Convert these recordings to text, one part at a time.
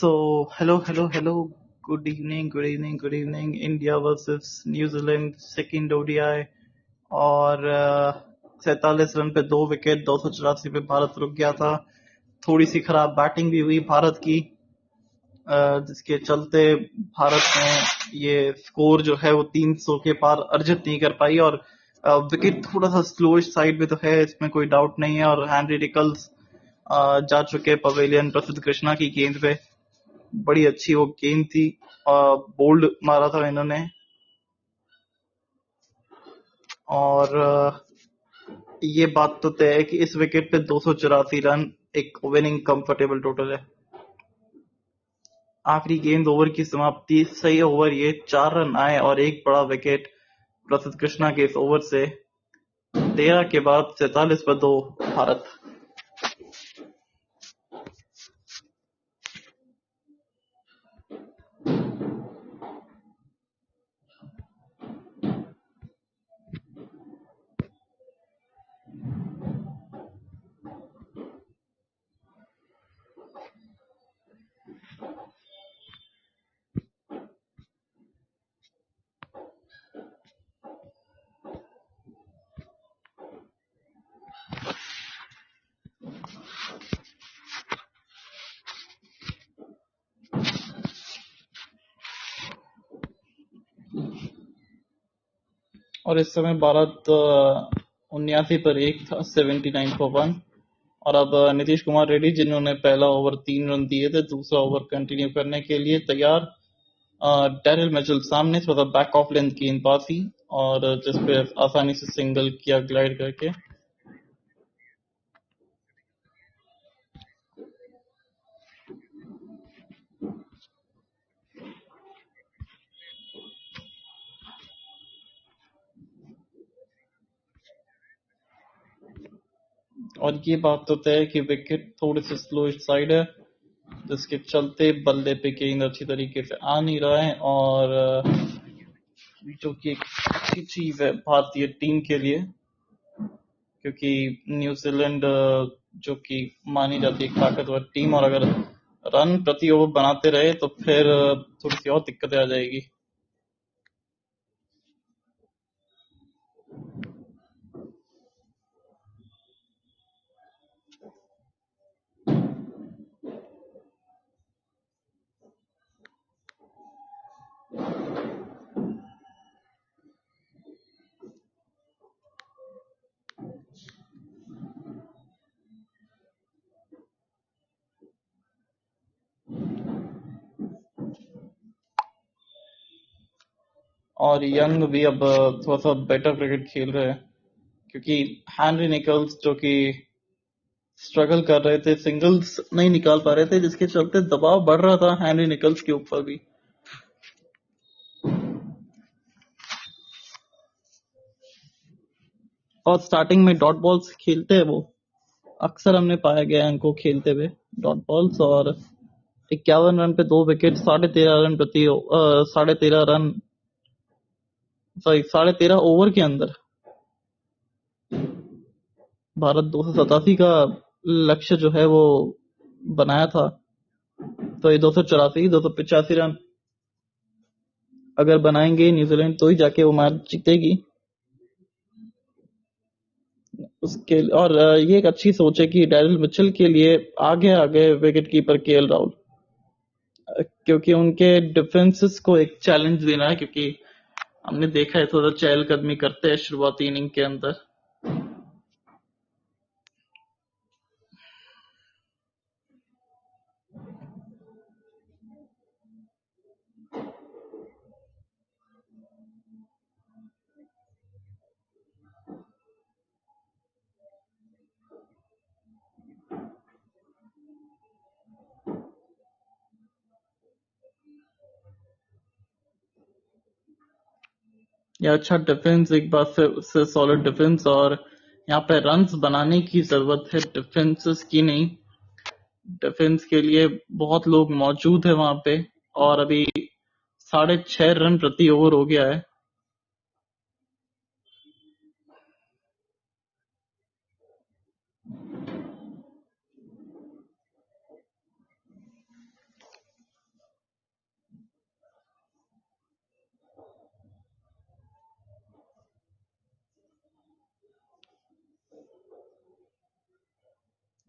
So, hello. Good evening. India versus New Zealand, second ODI और 47 run पे 2 wicket, 284 पे भारत रुक गया था। थोड़ी सी खराब बैटिंग भी हुई भारत की, जिसके चलते भारत ने ये स्कोर जो है वो 300 के पार अर्जित नहीं कर पाई। और विकेट थोड़ा सा स्लो साइड में तो है, इसमें कोई डाउट नहीं है। और हेनरी निकल्स जा चुके पवेलियन प्रसिद्ध कृष्णा की गेंद पे। बड़ी अच्छी वो गेंद थी, बोल्ड मारा था इन्होंने। और ये बात तो तय है कि इस विकेट पे 284 रन एक विनिंग कंफर्टेबल टोटल है। आखिरी गेंद ओवर की समाप्ति, सही ओवर ये 4 रन आए और एक बड़ा विकेट प्रसिद्ध कृष्णा के इस ओवर से। 13 के बाद 47 पर 2 भारत। और इस समय भारत 79 पर 1 था, 79 for 1। और अब नीतीश कुमार रेड्डी, जिन्होंने पहला ओवर 3 रन दिए थे, दूसरा ओवर कंटिन्यू करने के लिए तैयार। डैरिल मिचेल सामने, थोड़ा बैक ऑफ लेंथ गेंदबाज थी और जिसपे आसानी से सिंगल किया ग्लाइड करके। और ये बात तो तय है कि विकेट थोड़ी सी स्लो साइड है, जिसके चलते बल्ले पे गेंद अच्छी तरीके से आ नहीं रहा है। और जो कि एक अच्छी चीज है भारतीय टीम के लिए, क्योंकि न्यूजीलैंड जो कि मानी जाती है एक ताकतवर टीम, और अगर रन प्रति ओवर बनाते रहे तो फिर थोड़ी सी और दिक्कतें आ जाएगी। और यंग भी अब थोड़ा सा बेटर क्रिकेट खेल रहे हैं, क्योंकि हेनरी निकल्स जो कि स्ट्रगल कर रहे थे, सिंगल्स नहीं निकाल पा रहे थे, जिसके चलते दबाव बढ़ रहा था हेनरी निकल्स के ऊपर भी। और स्टार्टिंग में डॉट बॉल्स खेलते हैं वो, अक्सर हमने पाया गया है इनको खेलते हुए डॉट बॉल्स। और 51 रन पे 2 विकेट, 13.5 रन, सॉरी 13.5 ओवर के अंदर भारत 287 का लक्ष्य जो है वो बनाया था। तो ये 285 रन अगर बनाएंगे न्यूजीलैंड तो ही जाके वो मैच जीतेगी। उसके और ये एक अच्छी सोच है कि डैरिल मिचेल के लिए आगे विकेट कीपर केएल राहुल, क्योंकि उनके डिफेंसेस को एक चैलेंज देना है, क्योंकि हमने देखा है थोड़ा चहलकदमी करते हैं शुरुआती इनिंग के अंदर। या अच्छा डिफेंस, एक बात से सॉलिड डिफेंस, और यहाँ पे रन्स बनाने की जरूरत है, डिफेंसेस की नहीं। डिफेंस के लिए बहुत लोग मौजूद है वहां पे, और अभी 6.5 रन प्रति ओवर हो गया है।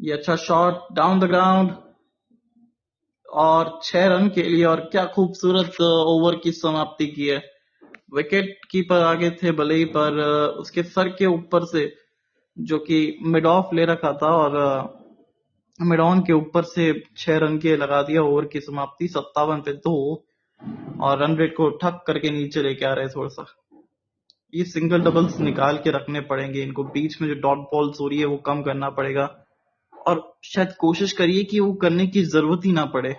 ये अच्छा शॉट डाउन द ग्राउंड और 6 रन के लिए, और क्या खूबसूरत ओवर की समाप्ति की है। विकेट कीपर आगे थे भले ही, पर उसके सर के ऊपर से, जो कि मिड ऑफ ले रखा था, और मिड ऑन के ऊपर से 6 रन के लगा दिया। ओवर की समाप्ति 57 पे 2, और रन रेट को ठक करके नीचे लेके आ रहे हैं थोड़ा सा। ये सिंगल डबल्स निकाल के रखने पड़ेंगे इनको, बीच में जो डॉट बॉल्स हो रही है वो कम करना पड़ेगा, और शायद कोशिश करिए कि वो करने की जरूरत ही ना पड़े।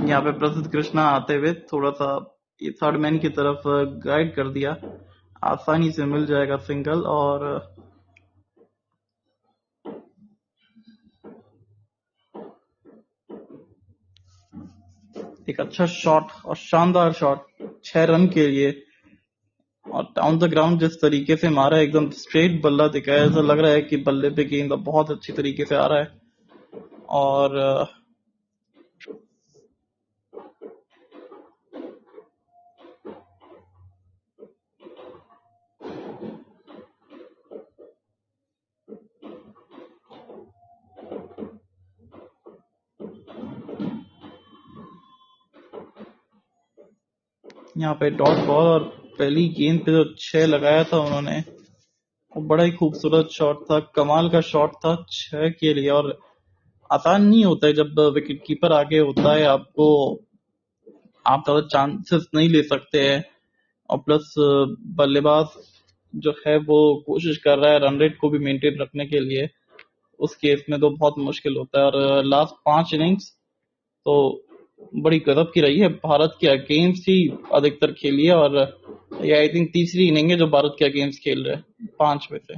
यहाँ पे प्रसिद्ध कृष्णा आते हुए थोड़ा सा ये थर्ड मैन की तरफ गाइड कर दिया, आसानी से मिल जाएगा सिंगल। और एक अच्छा शॉट और शानदार शॉट 6 रन के लिए, और डाउन द ग्राउंड जिस तरीके से मारा है, एकदम स्ट्रेट बल्ला दिखाया, ऐसा लग रहा है कि बल्ले पे गेंद बहुत अच्छी तरीके से आ रहा है। और यहाँ पे डॉट बॉल, और पहली गेंद पे जो 6 लगाया था उन्होंने, वो बड़ा ही खूबसूरत शॉट था, कमाल का शॉट था 6 के लिए। और आसान नहीं होता है जब विकेट कीपर आगे होता है, आपको आप ज्यादा चांसेस नहीं ले सकते हैं, और प्लस बल्लेबाज जो है वो कोशिश कर रहा है रन रेट को भी मेंटेन रखने के लिए, उस केस में तो बहुत मुश्किल होता है। और लास्ट 5 इनिंग्स तो बड़ी गजब की रही है, भारत के अगेंस्ट ही अधिकतर खेली है, और ये आई थिंक तीसरी इनिंग है जो भारत के अगेंस्ट खेल रहे हैं 5 में से।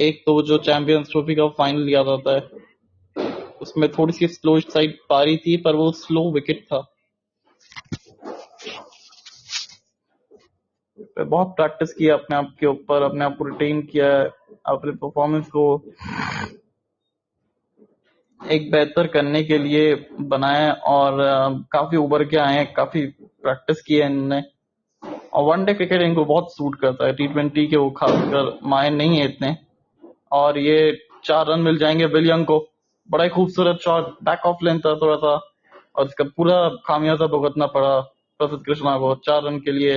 एक तो जो चैंपियंस ट्रॉफी का फाइनल लिया जाता है, उसमें थोड़ी सी स्लो साइड पारी थी, पर वो स्लो विकेट था। बहुत प्रैक्टिस किया अपने आप के ऊपर, अपने आप को रिटेन किया है, अपने परफॉर्मेंस को एक बेहतर करने के लिए बनाया, और काफी उभर के आए हैं, काफी प्रैक्टिस की है इन्होंने। और वनडे क्रिकेट इनको बहुत सूट करता है, T20 के वो खासकर माहिर नहीं है इतने। और ये 4 रन मिल जाएंगे विलियम को। बड़ा ही खूबसूरत शॉट, बैक ऑफ लेंथ था थोड़ा सा, और इसका पूरा खामियाजा भुगतना पड़ा प्रसिद्ध कृष्णा को 4 रन के लिए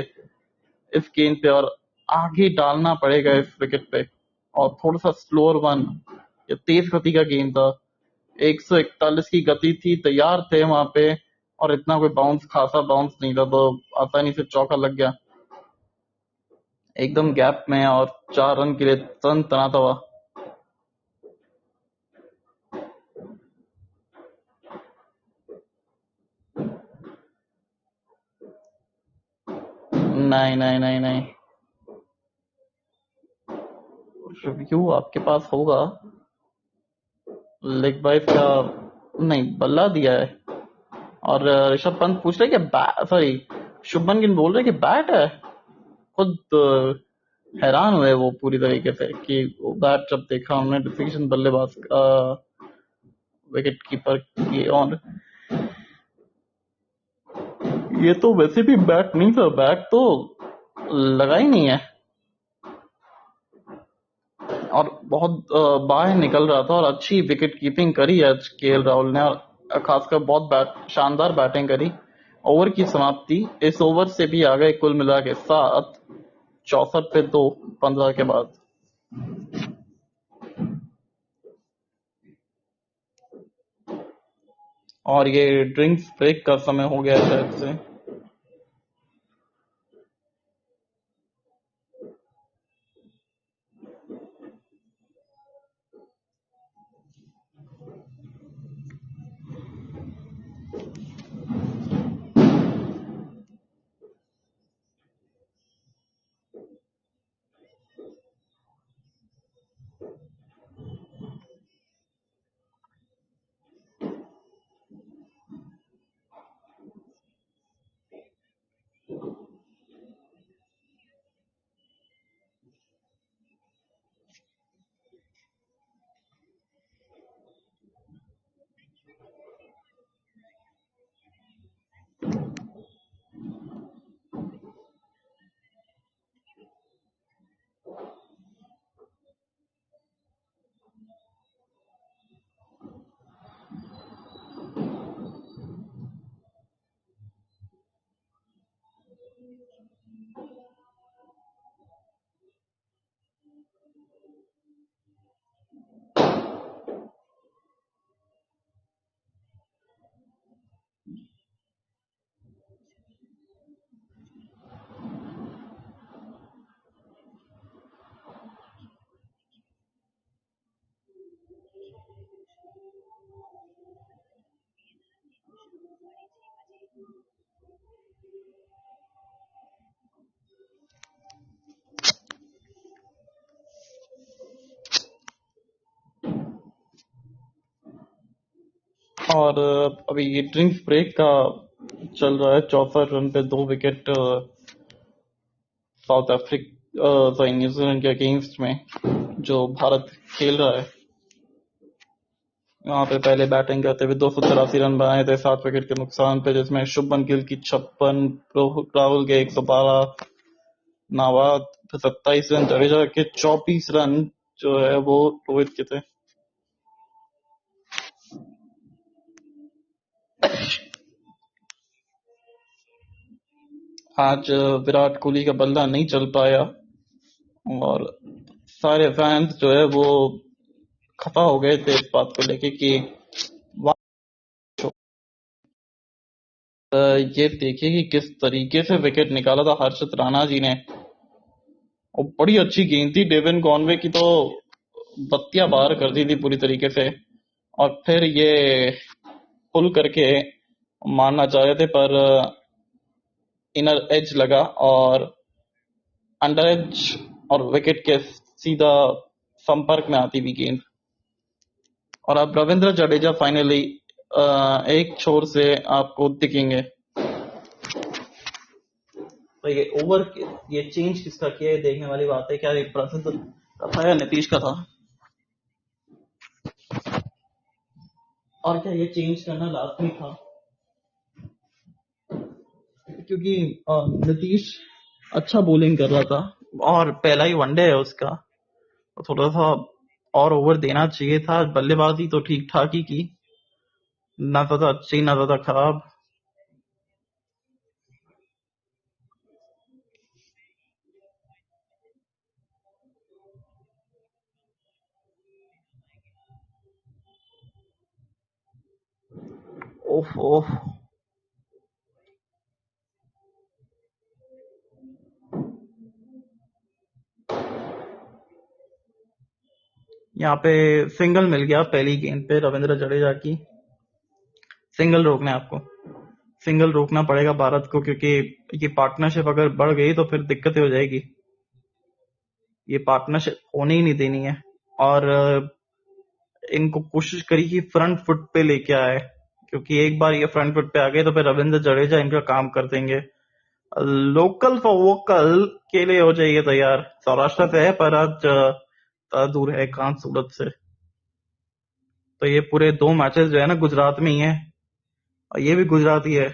इस गेंद पे। और आगे डालना पड़ेगा इस विकेट पे, और थोड़ा सा स्लोअर वन, ये तेज गति का गेंद था, 141 की गति थी, तैयार थे वहां पे, और इतना कोई बाउंस खासा बाउंस नहीं था, तो आसानी से चौका लग गया एकदम गैप में, और 4 रन के लिए तन तनाता हुआ। नहीं नहीं नहीं नहीं, रिव्यू आपके पास होगा लेग बाइस का। नहीं, बल्ला दिया है। और ऋषभ पंत पूछ रहे कि सॉरी, शुभमन गिल बोल रहे कि बैट है। खुद हैरान हुए वो पूरी तरीके से कि वो बैट जब देखा हमने डिसीजन बल्लेबाज विकेट कीपर की। और ये तो वैसे भी बैट नहीं था, बैट तो लगा ही नहीं है, और बहुत बाहर निकल रहा था। और अच्छी विकेट कीपिंग करी आज KL राहुल ने, और खासकर बहुत शानदार बैटिंग करी। ओवर की समाप्ति इस ओवर से भी आ गए कुल मिला के 7, 64 पे 2, 15 के बाद। और ये ड्रिंक्स ब्रेक का समय हो गया शायद से। और अभी ये ड्रिंक्स ब्रेक का चल रहा है। 64 रन पे 2 wicket south Africa sorry New Zealand के अगेंस्ट में जो भारत खेल रहा है। यहाँ पे पहले बैटिंग करते हुए 284 रन बनाए थे 7 विकेट के नुकसान पे, जिसमें शुभमन गिल की 56, राहुल के 112, नवाद 27 रन, जडेजा के 24 रन जो है वो रोहित के थे। आज विराट कोहली का बल्ला नहीं चल पाया और सारे फैंस जो है वो खफा हो गए थे इस बात को लेके कि ये देखिए कि किस तरीके से विकेट निकाला था हर्षित राणा जी ने, और बड़ी अच्छी गेंद थी। डेविन कॉनवे की तो बत्तियां बाहर कर दी थी पूरी तरीके से, और फिर ये पुल करके मारना चाह रहे थे पर इनर एज लगा और अंडर एज और विकेट के सीधा संपर्क में आती हुई गेंद। और अब रविंद्र जडेजा फाइनली एक छोर से आपको दिखेंगे। तो ये ओवर ये चेंज किसका किया है देखने वाली बात है। क्या ये प्रसिद्ध का था या नीतीश का था, और क्या ये चेंज करना लाजमी था, क्योंकि नीतीश अच्छा बॉलिंग कर रहा था और पहला ही वनडे है उसका, तो थोड़ा सा और ओवर देना चाहिए था। बल्लेबाजी तो ठीक ठाक ही की, ना ज्यादा अच्छी ना ज्यादा खराब। ओफ ओफ, यहाँ पे सिंगल मिल गया पहली गेंद पे रविंद्र जडेजा की। सिंगल रोकना है आपको, सिंगल रोकना पड़ेगा भारत को, क्योंकि ये पार्टनरशिप अगर बढ़ गई तो फिर दिक्कतें हो जाएगी। ये पार्टनरशिप होने ही नहीं देनी है, और इनको कोशिश करी कि फ्रंट फुट पे लेके आए, क्योंकि एक बार ये फ्रंट फुट पे आ गए तो फिर रविंद्र जडेजा इनका काम कर देंगे। लोकल फॉर वोकल के लिए हो जाइए तैयार। सौराष्ट्र से है पर आज दूर है कान सूरत से, तो ये पूरे 2 मैचेस जो है ना गुजरात में ही है, और ये भी गुजराती है।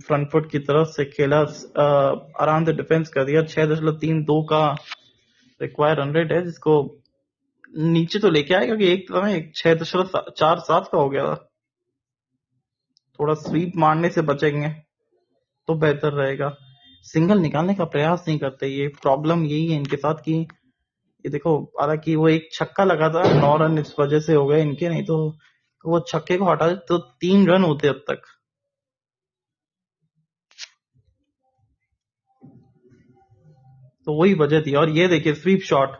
फ्रंट फुट की तरफ से खेला, आराम से डिफेंस कर दिया। 6.32 का रिक्वायर रन रेट है, जिसको नीचे तो लेके आएगा कि एक तरह में 6.47 का हो गया था। थोड़ा स्वीप मारने से बचेंगे तो बेहतर रहेगा। सिंगल निकालने का प्रयास नहीं करते, ये प्रॉब्लम यही है इनके साथ कि ये देखो, हालांकि वो एक छक्का लगा था, 9 रन इस वजह से हो गए इनके, नहीं तो वो छक्के को हटा दे तो 3 रन होते अब तक। तो वही वजह थी। और ये देखिए स्वीप शॉट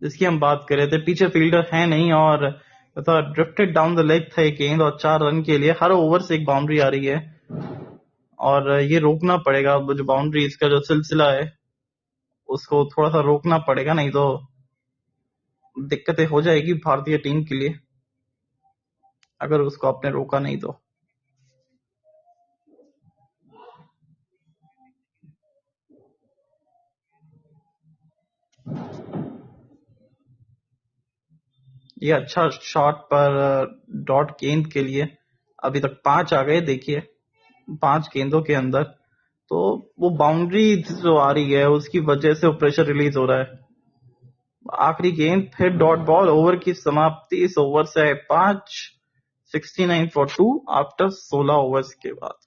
जिसकी हम बात कर रहे थे, पीछे फील्डर है नहीं और ड्रिफ्टेड डाउन द लेग था एक गेंद, और 4 रन के लिए हर ओवर से एक बाउंड्री आ रही है, और ये रोकना पड़ेगा। जो बाउंड्री इसका जो सिलसिला है उसको थोड़ा सा रोकना पड़ेगा, नहीं तो दिक्कतें हो जाएगी भारतीय टीम के लिए, अगर उसको आपने रोका नहीं तो। ये अच्छा शॉट पर डॉट गेंद के लिए अभी तक 5 आ गए देखिए, 5 गेंदों के अंदर। तो वो बाउंड्री जो आ रही है उसकी वजह से वो प्रेशर रिलीज हो रहा है। आखिरी गेंद फिर डॉट बॉल, ओवर की समाप्ति इस ओवर से है 5, 69 फॉर 2 आफ्टर 16 ओवर्स के बाद।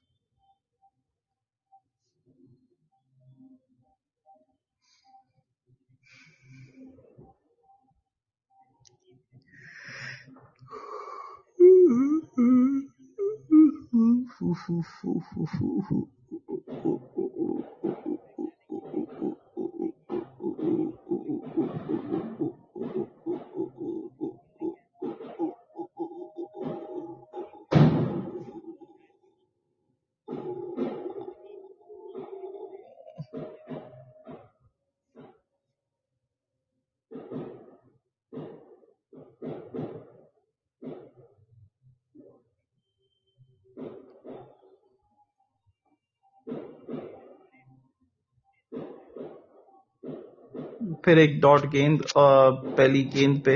फिर एक डॉट गेंद पहली गेंद पे,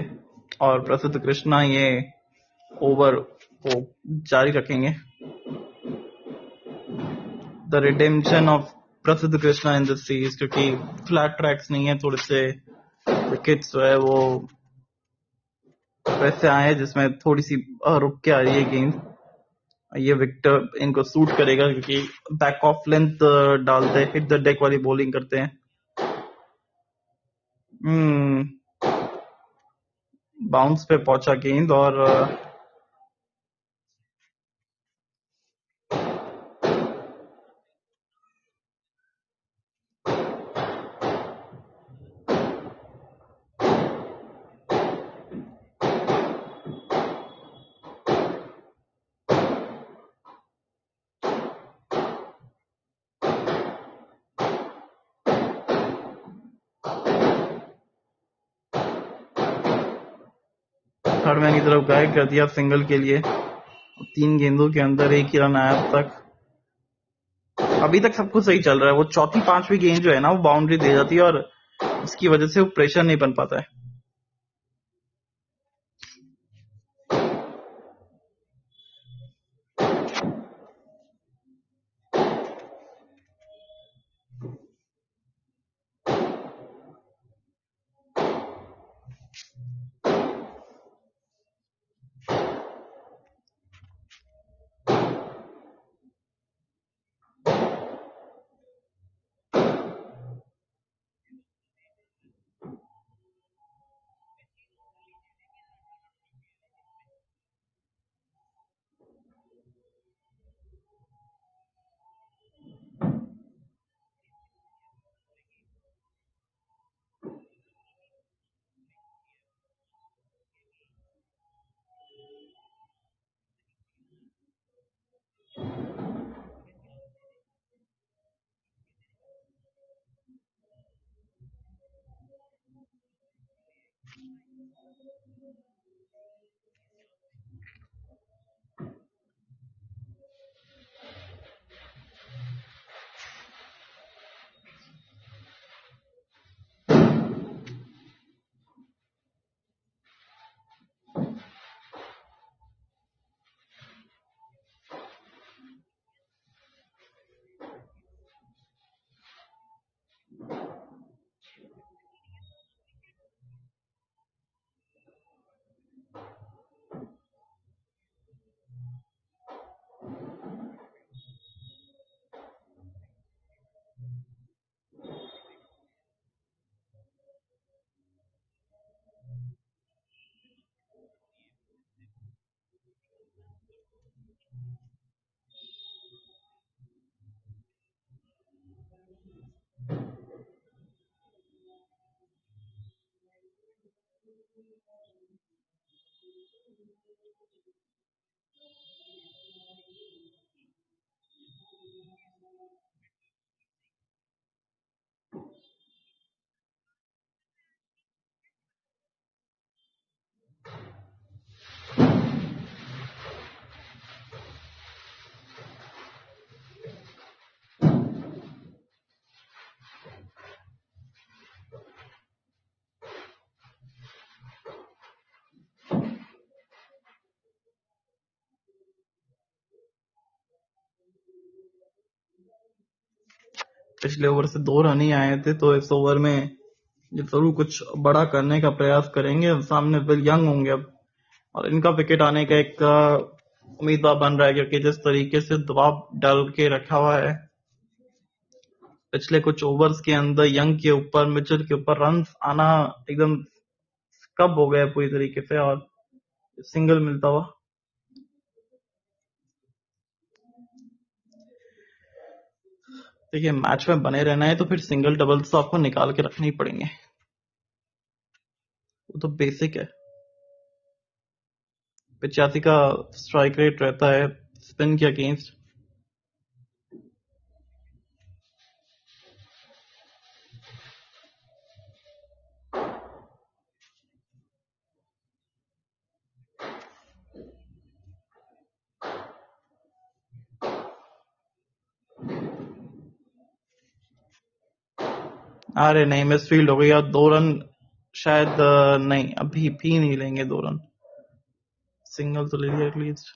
और प्रसिद्ध कृष्णा ये ओवर को जारी रखेंगे। द रिडेम्पशन ऑफ प्रसिद्ध कृष्णा इन दिस सीरीज, क्योंकि फ्लैट ट्रैक्स नहीं है, थोड़े से विकेट्स जो है वो वैसे आए हैं जिसमें थोड़ी सी रुक के आ रही है गेंद। ये विक्टर इनको सूट करेगा क्योंकि बैक ऑफ लेंथ डालते हैं, हिट द डेक वाली बॉलिंग करते हैं। बाउंस पे पहुंचा गेंद, और थर्ड मैन की तरफ गाइड कर दिया सिंगल के लिए। 3 गेंदों के अंदर 1 ही रन आया अब तक। अभी तक सब कुछ सही चल रहा है। वो चौथी पांचवी गेंद जो है ना, वो बाउंड्री दे जाती है, और उसकी वजह से वो प्रेशर नहीं बन पाता है। पिछले ओवर से 2 रन ही आए थे, तो इस ओवर में ये जरूर कुछ बड़ा करने का प्रयास करेंगे। सामने विल यंग होंगे अब, और इनका विकेट आने का एक उम्मीदवार बन रहा है, क्योंकि जिस तरीके से दबाव डाल के रखा हुआ है पिछले कुछ ओवर्स के अंदर, यंग के ऊपर, मिचेल के ऊपर रन आना एकदम कब हो गया पूरी तरीके से, और सिंगल मिलता हुआ। देखिए, मैच में बने रहना है तो फिर सिंगल डबल्स तो आपको निकाल के रखने ही पड़ेंगे, वो तो बेसिक है। 85 का स्ट्राइक रेट रहता है स्पिन के अगेंस्ट। अरे नहीं, मिस फील्ड हो गई और 2 रन शायद नहीं, अभी भी नहीं लेंगे 2 रन। सिंगल तो ले लिया एटलीस्ट।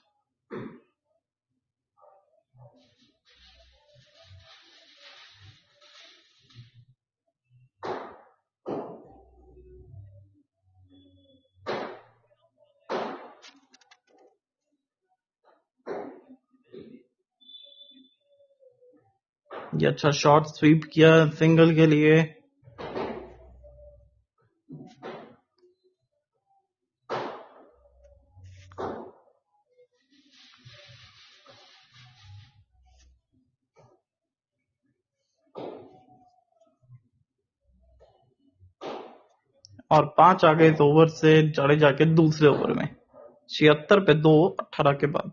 ये अच्छा शॉट स्वीप किया सिंगल के लिए। और 5 आ गए इस ओवर से जडेजा के दूसरे ओवर में। 76 पे 2, 18 के बाद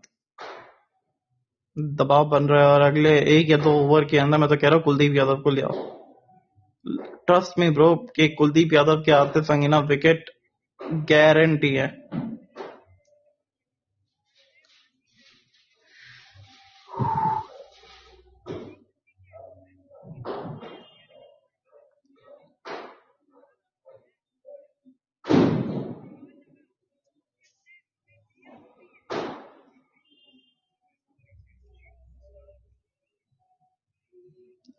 दबाव बन रहा है और अगले 1 या 2 ओवर के अंदर मैं तो कह रहा हूँ कुलदीप यादव को ले आओ। ट्रस्ट मी ब्रो कि कुलदीप यादव के आते संग ना विकेट गारंटी है।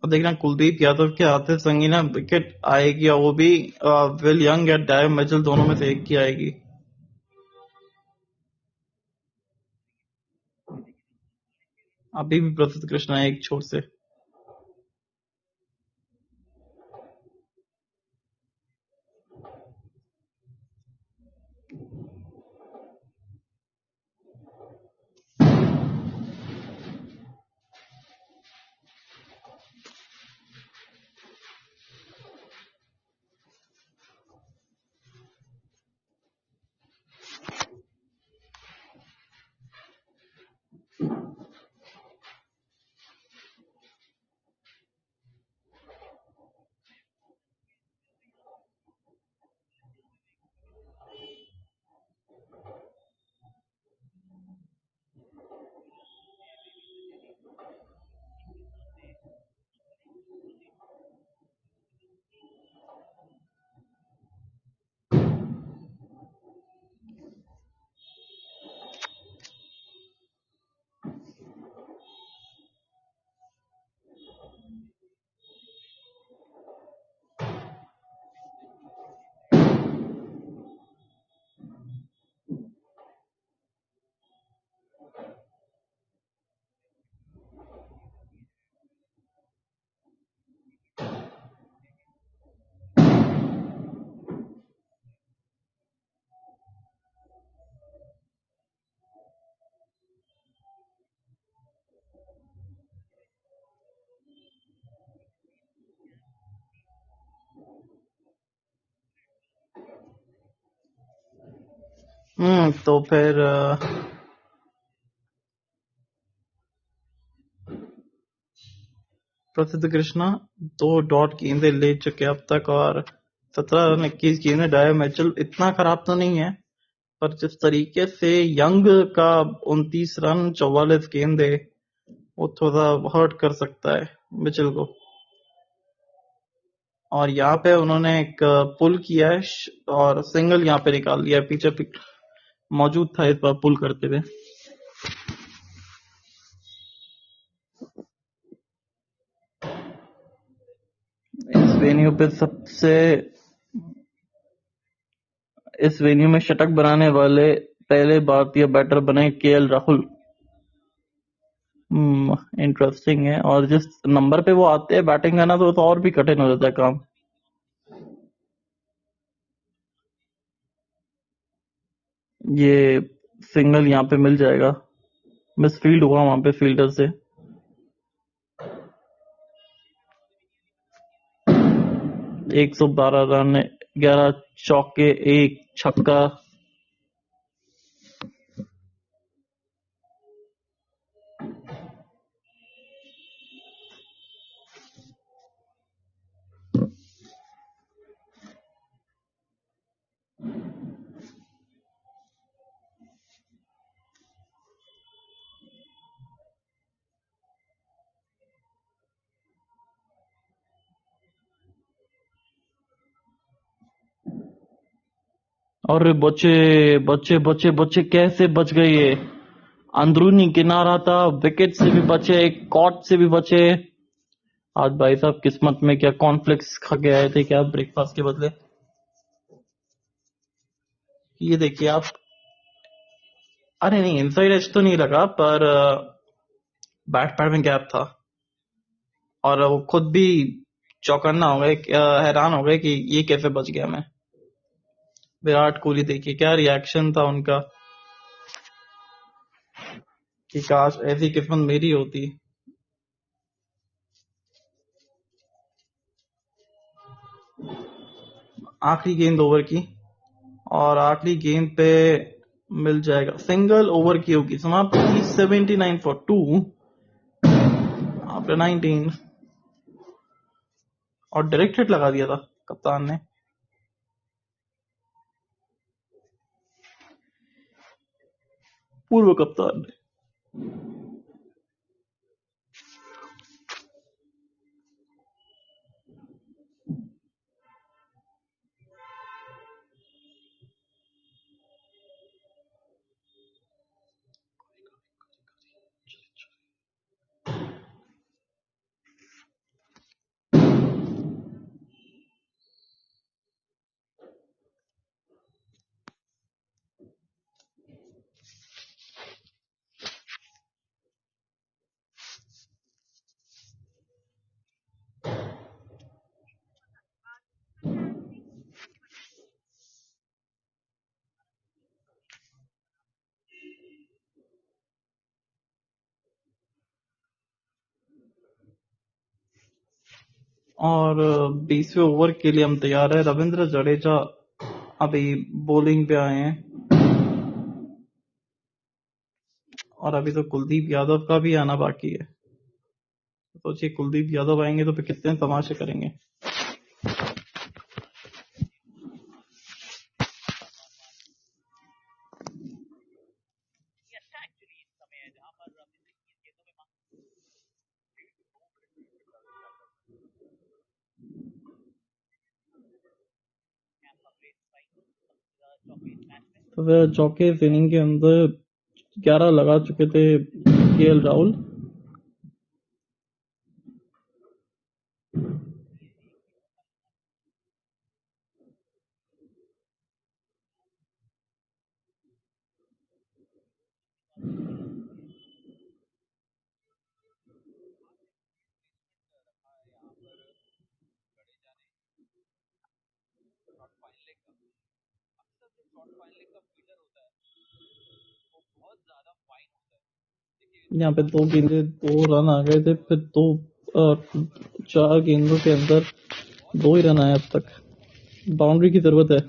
और देखना कुलदीप यादव के आते संग ही ना विकेट आएगी, और वो भी विल यंग या डायव मिचेल दोनों में से एक की आएगी। अभी भी प्रसिद्ध कृष्णा एक छोर से। तो फिर प्रसिद्ध कृष्णा 2 डॉट गेंदे ले चुके अब तक, और 17 रन 21 गेंदे। डायव मिचेल इतना खराब तो नहीं है, पर जिस तरीके से यंग का 29 रन 44 गेंदे, वो थोड़ा हर्ट कर सकता है मिचेल को। और यहाँ पे उन्होंने एक पुल किया है और सिंगल यहाँ पे निकाल लिया है। पीछे मौजूद था इस बार पुल करते हुए। इस वेन्यू पे सबसे इस वेन्यू में शतक बनाने वाले पहले भारतीय बैटर बने केएल राहुल। इंटरेस्टिंग है। और जिस नंबर पे वो आते हैं बैटिंग करना, तो और भी कठिन हो जाता है काम। ये सिंगल यहाँ पे मिल जाएगा। मिस फील्ड हुआ वहां पे फील्डर से। 112 रन, 11 चौके, 1 छक्का। और बच्चे बच्चे बच्चे बच्चे कैसे बच गए ये? अंदरूनी किनारा था, विकेट से भी बचे, कॉट से भी बचे। आज भाई साहब किस्मत में क्या कॉर्नफ्लेक्स खा के आए थे क्या ब्रेकफास्ट के बदले? ये देखिए आप। अरे नहीं, इनसाइड एज तो नहीं लगा, पर बैट पैड में गैप था। और वो खुद भी चौकन्ना हो गए, हैरान हो गए कि ये कैसे बच गया मैं। विराट कोहली देखिए क्या रिएक्शन था उनका, कि काश ऐसी किस्मत मेरी होती। आखिरी गेंद ओवर की, और आखिरी गेंद पे मिल जाएगा, सिंगल ओवर की होगी समाप्ति। 79 फॉर 2 आफ्टर 19। और डायरेक्ट हिट लगा दिया था कप्तान ने। पूर्व कप्तान ने। और 20वें ओवर के लिए हम तैयार है। रविंद्र जडेजा अभी बॉलिंग पे आए हैं, और अभी तो कुलदीप यादव का भी आना बाकी है। सोचिए कुलदीप यादव आएंगे तो फिर कितने तमाशे करेंगे। तो वह चौके इस इनिंग के अंदर 11 लगा चुके थे केएल राहुल। यहाँ पे 2 गेंदे 2 रन आ गए थे, फिर 4 गेंदों के अंदर 2 ही रन आए अब तक। बाउंड्री की जरूरत है,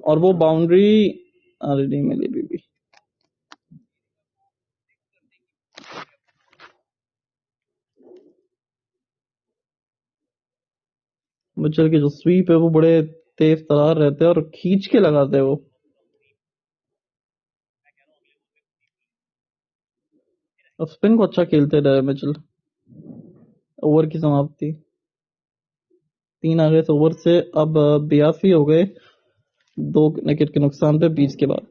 और वो बाउंड्री अरे नहीं मिली भी। मिचेल के जो स्वीप है वो बड़े तेज तरार रहते हैं और खींच के लगाते हैं वो। अब स्पिन को अच्छा खेलते रहे मिचेल। ओवर की समाप्ति 3 आ गए इस ओवर से। अब 82 हो गए 2 विकेट के नुकसान पे 20 के बाद।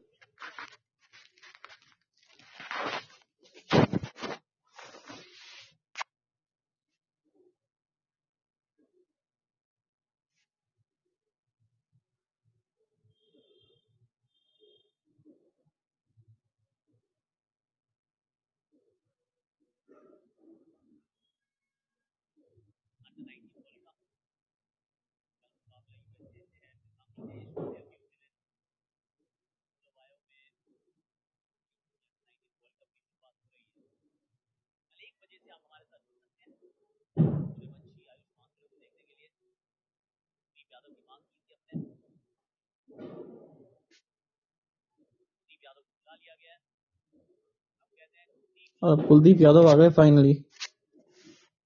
अब कुलदीप यादव आ गए फाइनली।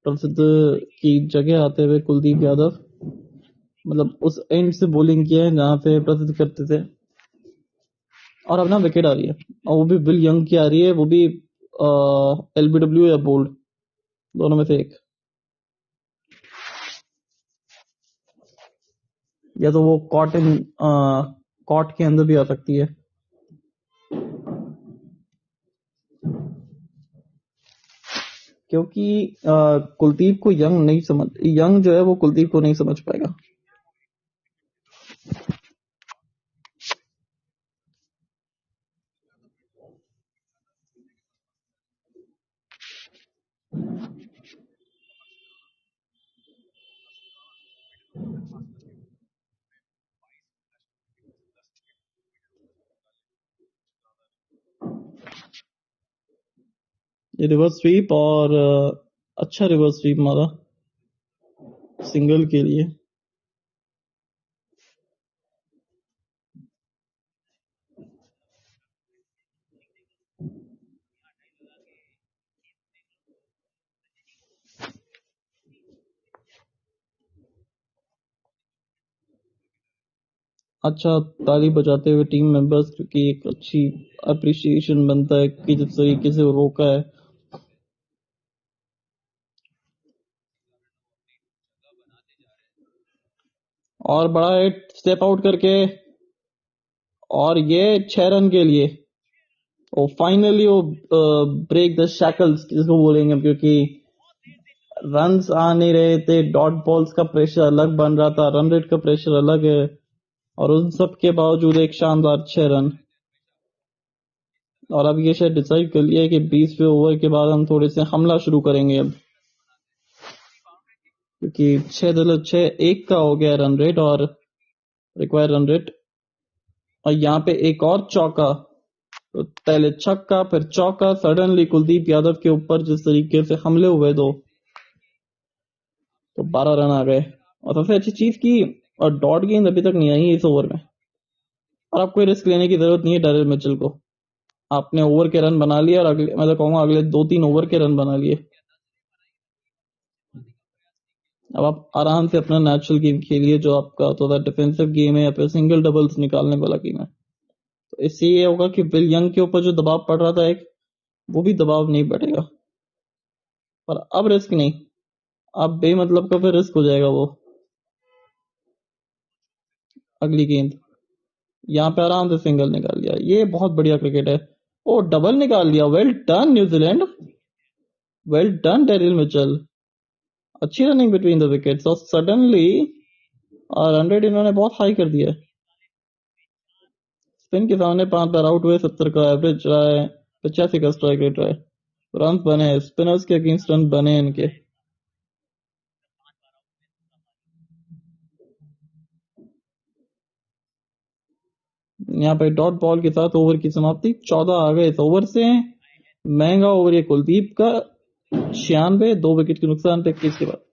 प्रसिद्ध की जगह आते हुए कुलदीप यादव, मतलब उस एंड से बॉलिंग किया है जहां पे प्रसिद्ध करते थे। और अब ना विकेट आ रही है, और वो भी विल यंग की आ रही है, वो भी एलबीडब्ल्यू या बोल्ड, दोनों में से एक। या तो वो कॉट के अंदर भी आ सकती है। क्योंकि कुलदीप को यंग जो है वो कुलदीप को नहीं समझ पाएगा। ये रिवर्स स्वीप और अच्छा रिवर्स स्वीप मारा सिंगल के लिए। अच्छा ताली बजाते हुए टीम मेंबर्स, क्योंकि एक अच्छी अप्रिसिएशन बनता है कि जिस तरीके से वो रोका है। और बड़ा हिट स्टेप आउट करके, और ये 6 रन के लिए। और फाइनली वो ब्रेक द शैकल्स जिसको बोलेंगे हम, क्योंकि रन्स आ नहीं रहे थे, डॉट बॉल्स का प्रेशर अलग बन रहा था, रन रेट का प्रेशर अलग है, और उन सब के बावजूद एक शानदार 6 रन। और अब ये शायद डिसाइड कर लिया है कि 20वें ओवर के बाद हम थोड़े से हमला शुरू करेंगे अब, क्योंकि 6.6 का हो गया रन रेट और रिक्वायर रन रेट। और यहाँ पे एक और चौका, तो पहले छक्का फिर चौका, सडनली कुलदीप यादव के ऊपर जिस तरीके से हमले हुए दो, तो 12 रन आ गए। और सबसे अच्छी चीज की, और डॉट गेंद अभी तक नहीं आई इस ओवर में, और आपको रिस्क लेने की जरूरत नहीं है डैरेल मिचेल को। आपने ओवर के रन बना लिए, और अगले मैं तो कहूंगा अगले 2-3 ओवर के रन बना लिए। अब आप आराम से अपना नेचुरल गेम खेलिए, जो आपका तो डिफेंसिव गेम है या फिर सिंगल डबल्स निकालने वाला गेम है। तो इससे ये होगा कि विल यंग के ऊपर जो दबाव पड़ रहा था एक, वो भी दबाव नहीं बढ़ेगा। पर अब रिस्क नहीं, अब बेमतलब का फिर रिस्क हो जाएगा वो। अगली गेंद यहाँ पे आराम से सिंगल निकाल लिया, ये बहुत बढ़िया क्रिकेट है। ओ डबल निकाल लिया, well done New Zealand, well done Daryl Mitchell. अच्छी रनिंग बिटवीन द विकेट्स, और सडनली रन रेट इन्होंने बहुत हाई कर दिया है। स्पिन के सामने 5 बार आउट हुए, 70 का एवरेज रहा है, 85 का स्ट्राइक रेट रहा है, रन बने हैं स्पिनर्स के अगेंस्ट, रन बने हैं इनके। यहाँ पे डॉट बॉल के साथ ओवर की समाप्ति, 14 आ गए इस ओवर से। महंगा ओवर ये कुलदीप का, 96, 2 विकेट के नुकसान पे 21 के बाद।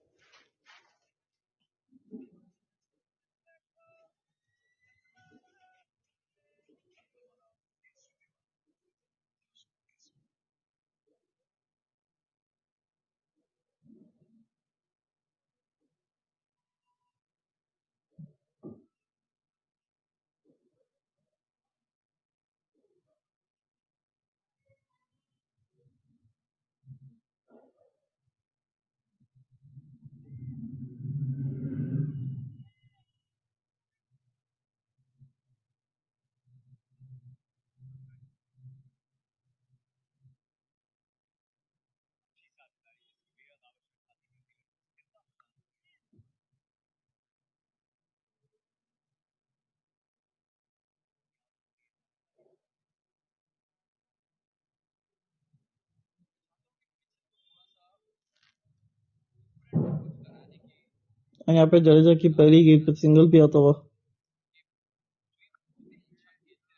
यहाँ पे जडेजा की पहली गेंद पे सिंगल भी आता हुआ,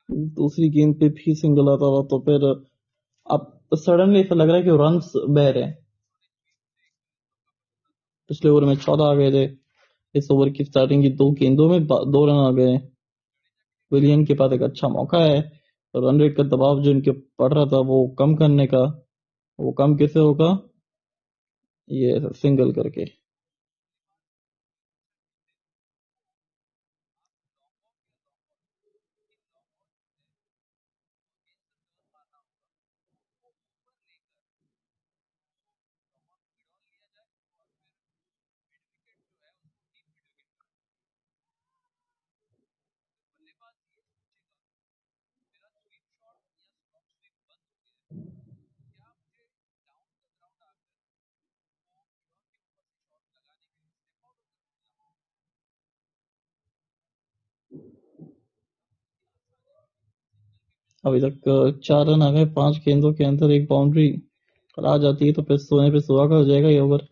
दूसरी गेंद पे भी सिंगल आता हुआ, तो फिर अब सडनली ऐसा लग रहा है कि रन बह रहे हैं। पिछले ओवर में 14 आ गए थे, इस ओवर की स्टार्टिंग की 2 गेंदों में 2 रन आ गए। विलियन के पास एक अच्छा मौका है, तो रन रेट का दबाव जो इनके पड़ रहा था वो कम करने का, वो कम कैसे होगा, ये सिंगल करके। अभी तक 4 रन आ गए 5 गेंदों के अंदर, एक बाउंड्री। और आ जाती है तो फिर सोने पे सुहागा हो जाएगा ये ओवर।